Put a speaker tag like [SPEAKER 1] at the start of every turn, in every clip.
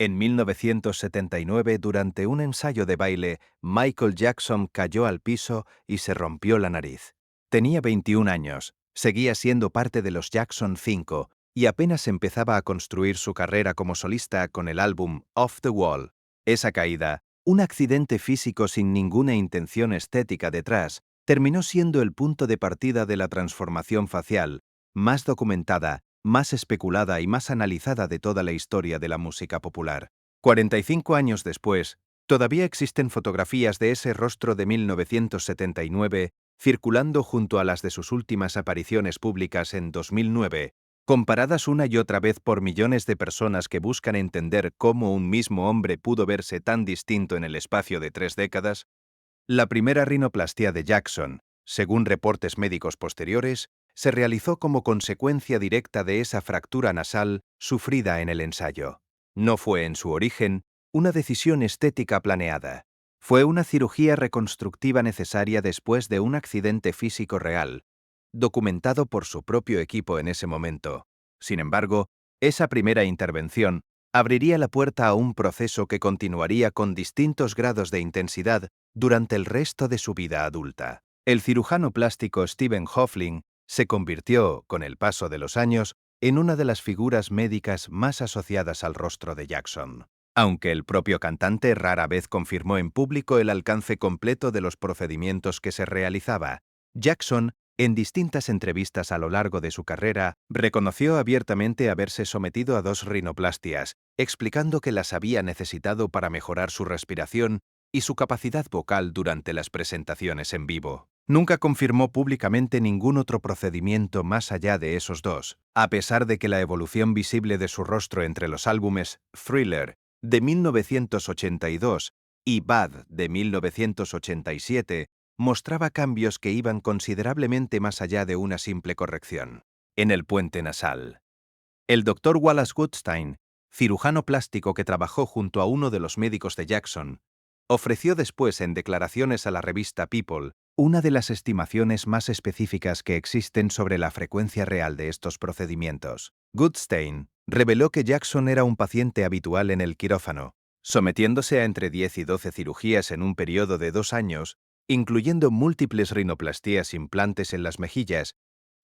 [SPEAKER 1] En 1979, durante un ensayo de baile, Michael Jackson cayó al piso y se rompió la nariz. Tenía 21 años, seguía siendo parte de los Jackson 5 y apenas empezaba a construir su carrera como solista con el álbum Off the Wall. Esa caída, un accidente físico sin ninguna intención estética detrás, terminó siendo el punto de partida de la transformación facial, más documentada, más especulada y más analizada de toda la historia de la música popular. 45 años después, todavía existen fotografías de ese rostro de 1979 circulando junto a las de sus últimas apariciones públicas en 2009, comparadas una y otra vez por millones de personas que buscan entender cómo un mismo hombre pudo verse tan distinto en el espacio de 3 décadas. La primera rinoplastia de Jackson, según reportes médicos posteriores, se realizó como consecuencia directa de esa fractura nasal sufrida en el ensayo. No fue en su origen una decisión estética planeada. Fue una cirugía reconstructiva necesaria después de un accidente físico real, documentado por su propio equipo en ese momento. Sin embargo, esa primera intervención abriría la puerta a un proceso que continuaría con distintos grados de intensidad durante el resto de su vida adulta. El cirujano plástico Stephen Hofling se convirtió, con el paso de los años, en una de las figuras médicas más asociadas al rostro de Jackson. Aunque el propio cantante rara vez confirmó en público el alcance completo de los procedimientos que se realizaba, Jackson, en distintas entrevistas a lo largo de su carrera, reconoció abiertamente haberse sometido a 2 rinoplastias, explicando que las había necesitado para mejorar su respiración y su capacidad vocal durante las presentaciones en vivo. Nunca confirmó públicamente ningún otro procedimiento más allá de esos 2, a pesar de que la evolución visible de su rostro entre los álbumes Thriller, de 1982, y Bad, de 1987, mostraba cambios que iban considerablemente más allá de una simple corrección. En el puente nasal. El doctor Wallace Goodstein, cirujano plástico que trabajó junto a uno de los médicos de Jackson, ofreció después en declaraciones a la revista People una de las estimaciones más específicas que existen sobre la frecuencia real de estos procedimientos. Goodstein reveló que Jackson era un paciente habitual en el quirófano, sometiéndose a entre 10 y 12 cirugías en un periodo de 2 años, incluyendo múltiples rinoplastías, implantes en las mejillas,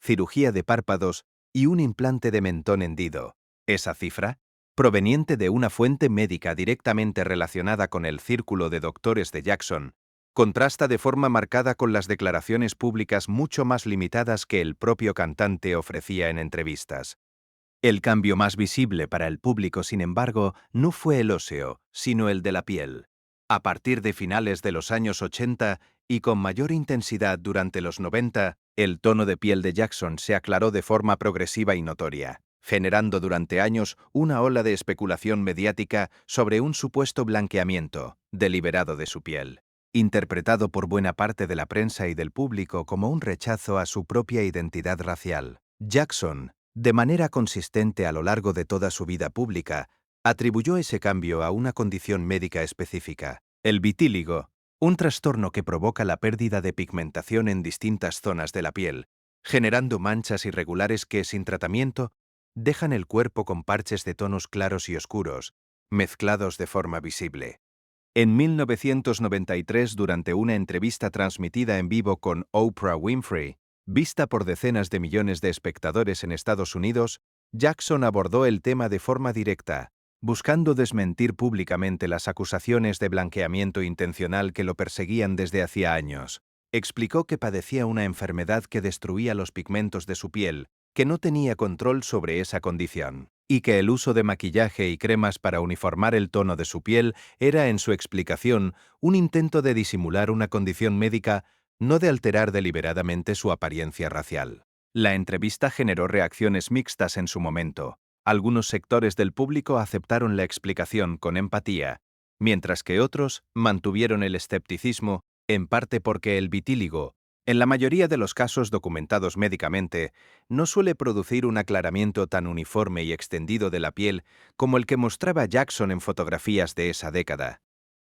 [SPEAKER 1] cirugía de párpados y un implante de mentón hendido. Esa cifra, proveniente de una fuente médica directamente relacionada con el círculo de doctores de Jackson, contrasta de forma marcada con las declaraciones públicas mucho más limitadas que el propio cantante ofrecía en entrevistas. El cambio más visible para el público, sin embargo, no fue el óseo, sino el de la piel. A partir de finales de los años 80 y con mayor intensidad durante los 90, el tono de piel de Jackson se aclaró de forma progresiva y notoria, generando durante años una ola de especulación mediática sobre un supuesto blanqueamiento deliberado de su piel, interpretado por buena parte de la prensa y del público como un rechazo a su propia identidad racial. Jackson, de manera consistente a lo largo de toda su vida pública, atribuyó ese cambio a una condición médica específica, el vitíligo, un trastorno que provoca la pérdida de pigmentación en distintas zonas de la piel, generando manchas irregulares que, sin tratamiento, dejan el cuerpo con parches de tonos claros y oscuros, mezclados de forma visible. En 1993, durante una entrevista transmitida en vivo con Oprah Winfrey, vista por decenas de millones de espectadores en Estados Unidos, Jackson abordó el tema de forma directa, buscando desmentir públicamente las acusaciones de blanqueamiento intencional que lo perseguían desde hacía años. Explicó que padecía una enfermedad que destruía los pigmentos de su piel, que no tenía control sobre esa condición, y que el uso de maquillaje y cremas para uniformar el tono de su piel era, en su explicación, un intento de disimular una condición médica, no de alterar deliberadamente su apariencia racial. La entrevista generó reacciones mixtas en su momento. Algunos sectores del público aceptaron la explicación con empatía, mientras que otros mantuvieron el escepticismo, en parte porque el vitíligo, en la mayoría de los casos documentados médicamente, no suele producir un aclaramiento tan uniforme y extendido de la piel como el que mostraba Jackson en fotografías de esa década.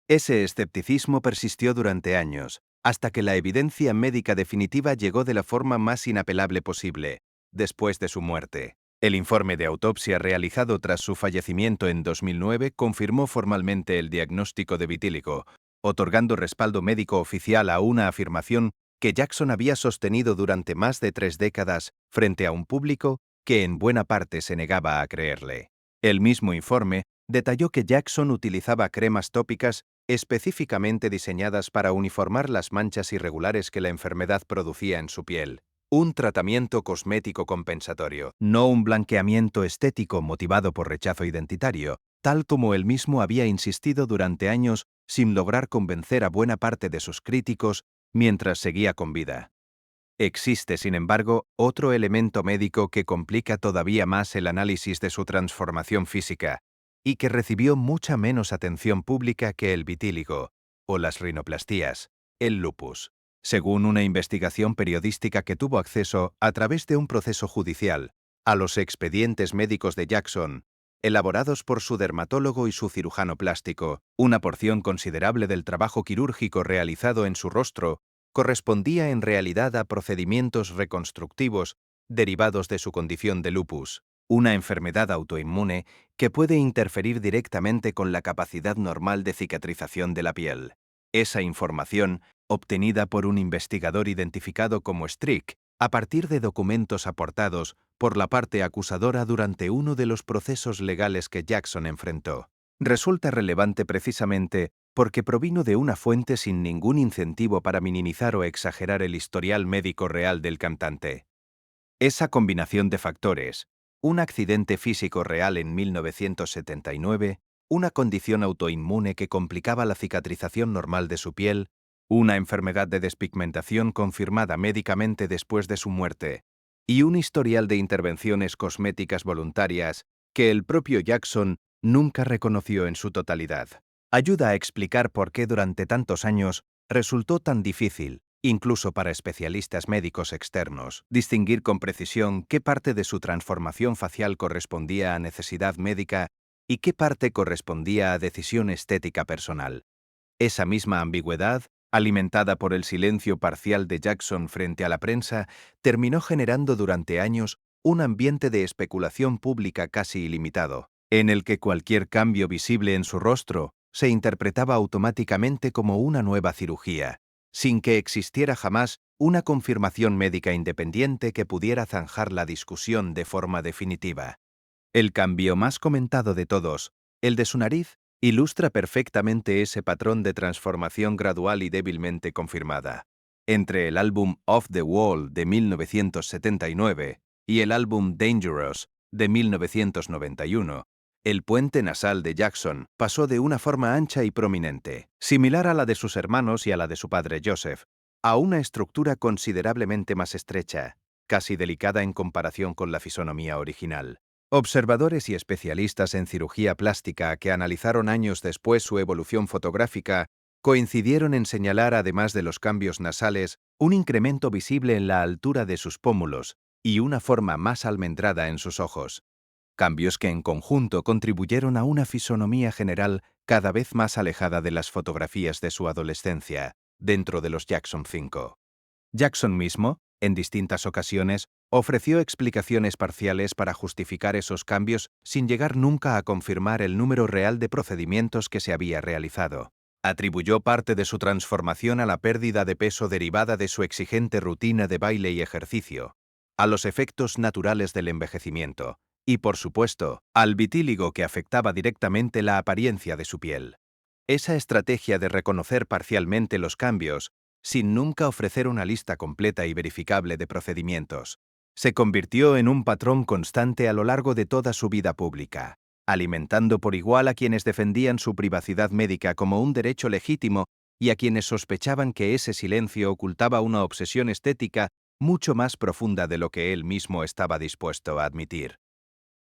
[SPEAKER 1] Ese escepticismo persistió durante años, hasta que la evidencia médica definitiva llegó de la forma más inapelable posible, después de su muerte. El informe de autopsia realizado tras su fallecimiento en 2009 confirmó formalmente el diagnóstico de vitíligo, otorgando respaldo médico oficial a una afirmación que Jackson había sostenido durante más de 3 décadas frente a un público que en buena parte se negaba a creerle. El mismo informe detalló que Jackson utilizaba cremas tópicas específicamente diseñadas para uniformar las manchas irregulares que la enfermedad producía en su piel. Un tratamiento cosmético compensatorio, no un blanqueamiento estético motivado por rechazo identitario, tal como él mismo había insistido durante años sin lograr convencer a buena parte de sus críticos mientras seguía con vida. Existe, sin embargo, otro elemento médico que complica todavía más el análisis de su transformación física y que recibió mucha menos atención pública que el vitíligo o las rinoplastías, el lupus. Según una investigación periodística que tuvo acceso a través de un proceso judicial a los expedientes médicos de Jackson, elaborados por su dermatólogo y su cirujano plástico, una porción considerable del trabajo quirúrgico realizado en su rostro correspondía en realidad a procedimientos reconstructivos derivados de su condición de lupus, una enfermedad autoinmune que puede interferir directamente con la capacidad normal de cicatrización de la piel. Esa información, obtenida por un investigador identificado como Strick, a partir de documentos aportados por la parte acusadora durante uno de los procesos legales que Jackson enfrentó, resulta relevante precisamente porque provino de una fuente sin ningún incentivo para minimizar o exagerar el historial médico real del cantante. Esa combinación de factores, un accidente físico real en 1979, una condición autoinmune que complicaba la cicatrización normal de su piel, una enfermedad de despigmentación confirmada médicamente después de su muerte, y un historial de intervenciones cosméticas voluntarias que el propio Jackson nunca reconoció en su totalidad, ayuda a explicar por qué durante tantos años resultó tan difícil, incluso para especialistas médicos externos, distinguir con precisión qué parte de su transformación facial correspondía a necesidad médica y qué parte correspondía a decisión estética personal. Esa misma ambigüedad, alimentada por el silencio parcial de Jackson frente a la prensa, terminó generando durante años un ambiente de especulación pública casi ilimitado, en el que cualquier cambio visible en su rostro se interpretaba automáticamente como una nueva cirugía, sin que existiera jamás una confirmación médica independiente que pudiera zanjar la discusión de forma definitiva. El cambio más comentado de todos, el de su nariz, ilustra perfectamente ese patrón de transformación gradual y débilmente confirmada. Entre el álbum Off the Wall de 1979 y el álbum Dangerous de 1991, el puente nasal de Jackson pasó de una forma ancha y prominente, similar a la de sus hermanos y a la de su padre Joseph, a una estructura considerablemente más estrecha, casi delicada en comparación con la fisonomía original. Observadores y especialistas en cirugía plástica que analizaron años después su evolución fotográfica coincidieron en señalar, además de los cambios nasales, un incremento visible en la altura de sus pómulos y una forma más almendrada en sus ojos, cambios que en conjunto contribuyeron a una fisonomía general cada vez más alejada de las fotografías de su adolescencia, dentro de los Jackson 5. Jackson mismo, en distintas ocasiones, ofreció explicaciones parciales para justificar esos cambios sin llegar nunca a confirmar el número real de procedimientos que se había realizado. Atribuyó parte de su transformación a la pérdida de peso derivada de su exigente rutina de baile y ejercicio, a los efectos naturales del envejecimiento y, por supuesto, al vitíligo que afectaba directamente la apariencia de su piel. Esa estrategia de reconocer parcialmente los cambios sin nunca ofrecer una lista completa y verificable de procedimientos, se convirtió en un patrón constante a lo largo de toda su vida pública, alimentando por igual a quienes defendían su privacidad médica como un derecho legítimo y a quienes sospechaban que ese silencio ocultaba una obsesión estética mucho más profunda de lo que él mismo estaba dispuesto a admitir.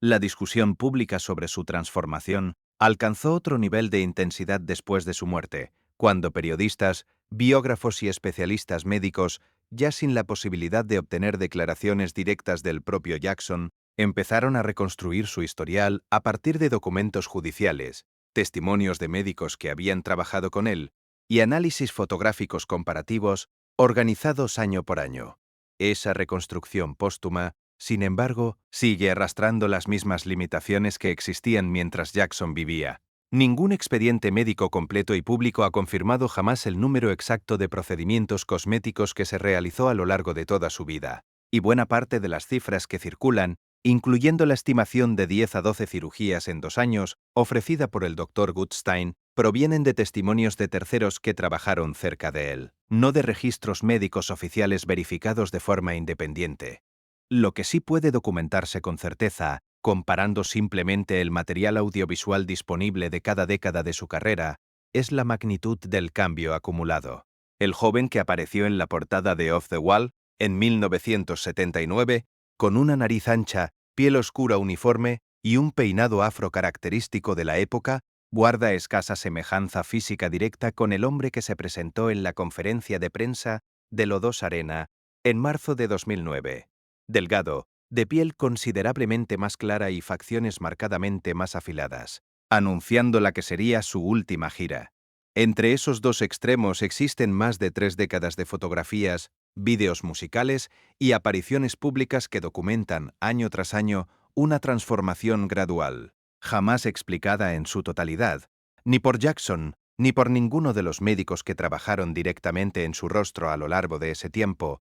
[SPEAKER 1] La discusión pública sobre su transformación alcanzó otro nivel de intensidad después de su muerte, cuando periodistas, biógrafos y especialistas médicos, ya sin la posibilidad de obtener declaraciones directas del propio Jackson, empezaron a reconstruir su historial a partir de documentos judiciales, testimonios de médicos que habían trabajado con él y análisis fotográficos comparativos organizados año por año. Esa reconstrucción póstuma Sin embargo, sigue arrastrando las mismas limitaciones que existían mientras Jackson vivía. Ningún expediente médico completo y público ha confirmado jamás el número exacto de procedimientos cosméticos que se realizó a lo largo de toda su vida, y buena parte de las cifras que circulan, incluyendo la estimación de 10 a 12 cirugías en 2 años, ofrecida por el Dr. Gutstein, provienen de testimonios de terceros que trabajaron cerca de él, no de registros médicos oficiales verificados de forma independiente. Lo que sí puede documentarse con certeza, comparando simplemente el material audiovisual disponible de cada década de su carrera, es la magnitud del cambio acumulado. El joven que apareció en la portada de Off the Wall, en 1979, con una nariz ancha, piel oscura uniforme y un peinado afro característico de la época, guarda escasa semejanza física directa con el hombre que se presentó en la conferencia de prensa de Lodos Arena en marzo de 2009. Delgado, de piel considerablemente más clara y facciones marcadamente más afiladas, anunciando la que sería su última gira. Entre esos dos extremos existen más de 3 décadas de fotografías, vídeos musicales y apariciones públicas que documentan, año tras año, una transformación gradual, jamás explicada en su totalidad, ni por Jackson, ni por ninguno de los médicos que trabajaron directamente en su rostro a lo largo de ese tiempo.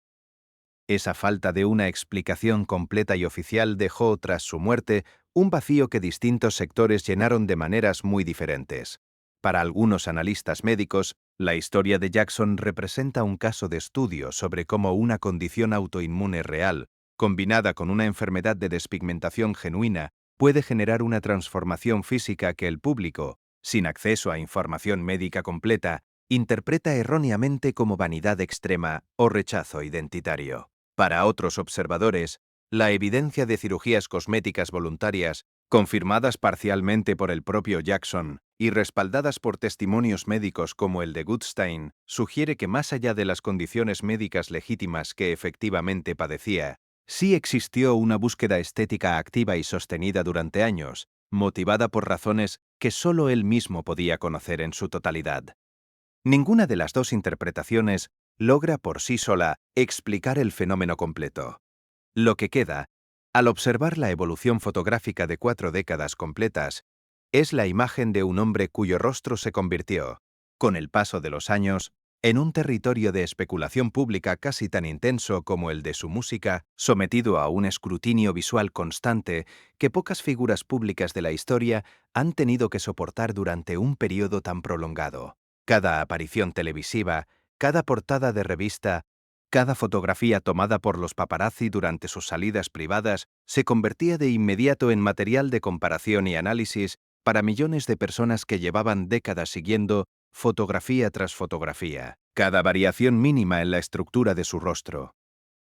[SPEAKER 1] Esa falta de una explicación completa y oficial dejó, tras su muerte, un vacío que distintos sectores llenaron de maneras muy diferentes. Para algunos analistas médicos, la historia de Jackson representa un caso de estudio sobre cómo una condición autoinmune real, combinada con una enfermedad de despigmentación genuina, puede generar una transformación física que el público, sin acceso a información médica completa, interpreta erróneamente como vanidad extrema o rechazo identitario. Para otros observadores, la evidencia de cirugías cosméticas voluntarias, confirmadas parcialmente por el propio Jackson y respaldadas por testimonios médicos como el de Gutstein, sugiere que más allá de las condiciones médicas legítimas que efectivamente padecía, sí existió una búsqueda estética activa y sostenida durante años, motivada por razones que solo él mismo podía conocer en su totalidad. Ninguna de las dos interpretaciones logra por sí sola explicar el fenómeno completo. Lo que queda, al observar la evolución fotográfica de 4 décadas completas, es la imagen de un hombre cuyo rostro se convirtió, con el paso de los años, en un territorio de especulación pública casi tan intenso como el de su música, sometido a un escrutinio visual constante que pocas figuras públicas de la historia han tenido que soportar durante un periodo tan prolongado. Cada aparición televisiva, cada portada de revista, cada fotografía tomada por los paparazzi durante sus salidas privadas se convertía de inmediato en material de comparación y análisis para millones de personas que llevaban décadas siguiendo, fotografía tras fotografía, cada variación mínima en la estructura de su rostro.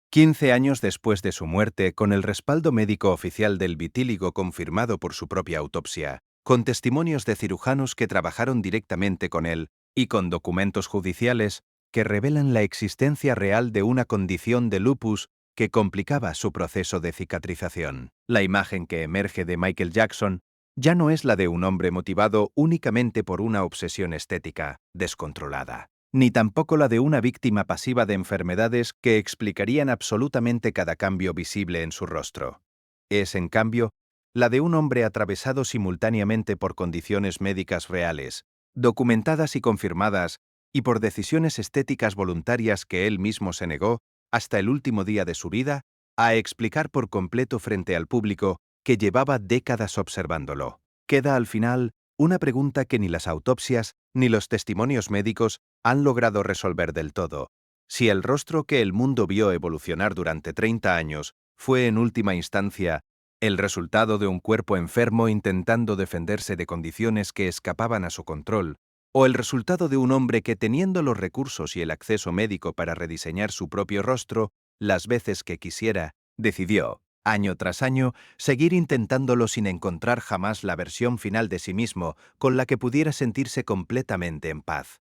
[SPEAKER 1] 15 años después de su muerte, con el respaldo médico oficial del vitíligo confirmado por su propia autopsia, con testimonios de cirujanos que trabajaron directamente con él y con documentos judiciales que revelan la existencia real de una condición de lupus que complicaba su proceso de cicatrización. La imagen que emerge de Michael Jackson ya no es la de un hombre motivado únicamente por una obsesión estética descontrolada, ni tampoco la de una víctima pasiva de enfermedades que explicarían absolutamente cada cambio visible en su rostro. Es, en cambio, la de un hombre atravesado simultáneamente por condiciones médicas reales, documentadas y confirmadas, y por decisiones estéticas voluntarias que él mismo se negó, hasta el último día de su vida, a explicar por completo frente al público que llevaba décadas observándolo. Queda al final una pregunta que ni las autopsias ni los testimonios médicos han logrado resolver del todo: si el rostro que el mundo vio evolucionar durante 30 años fue en última instancia el resultado de un cuerpo enfermo intentando defenderse de condiciones que escapaban a su control, o el resultado de un hombre que, teniendo los recursos y el acceso médico para rediseñar su propio rostro las veces que quisiera, decidió, año tras año, seguir intentándolo sin encontrar jamás la versión final de sí mismo con la que pudiera sentirse completamente en paz.